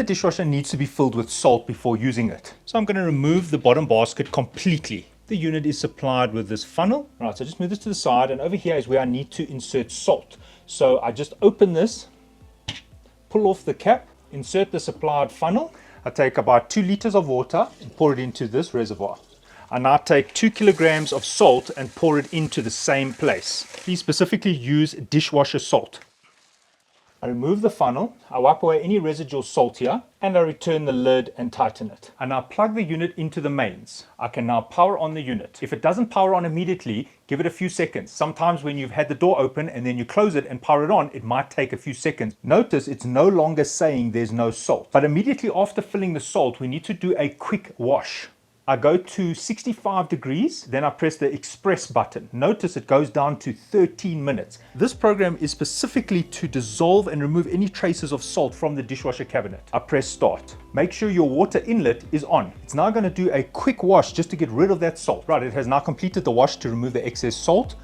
the dishwasher needs to be filled with salt before using it. So I'm going to remove the bottom basket completely. The unit is supplied with this funnel. Right, so just move this to the side, and over here is where I need to insert salt. So I just open this, pull off the cap, insert the supplied funnel. I take about 2 liters of water and pour it into this reservoir. I now take 2 kilograms of salt and pour it into the same place. Please specifically use dishwasher salt. I remove the funnel, I wipe away any residual salt here, and I return the lid and tighten it. I now plug the unit into the mains. I can now power on the unit. If it doesn't power on immediately, give it a few seconds. Sometimes when you've had the door open and then you close it and power it on, it might take a few seconds. Notice it's no longer saying there's no salt. But immediately after filling the salt, we need to do a quick wash. I go to 65 degrees, then I press the express button. Notice it goes down to 13 minutes. This program is specifically to dissolve and remove any traces of salt from the dishwasher cabinet. I press start. Make sure your water inlet is on. It's now going to do a quick wash just to get rid of that salt. Right, it has now completed the wash to remove the excess salt.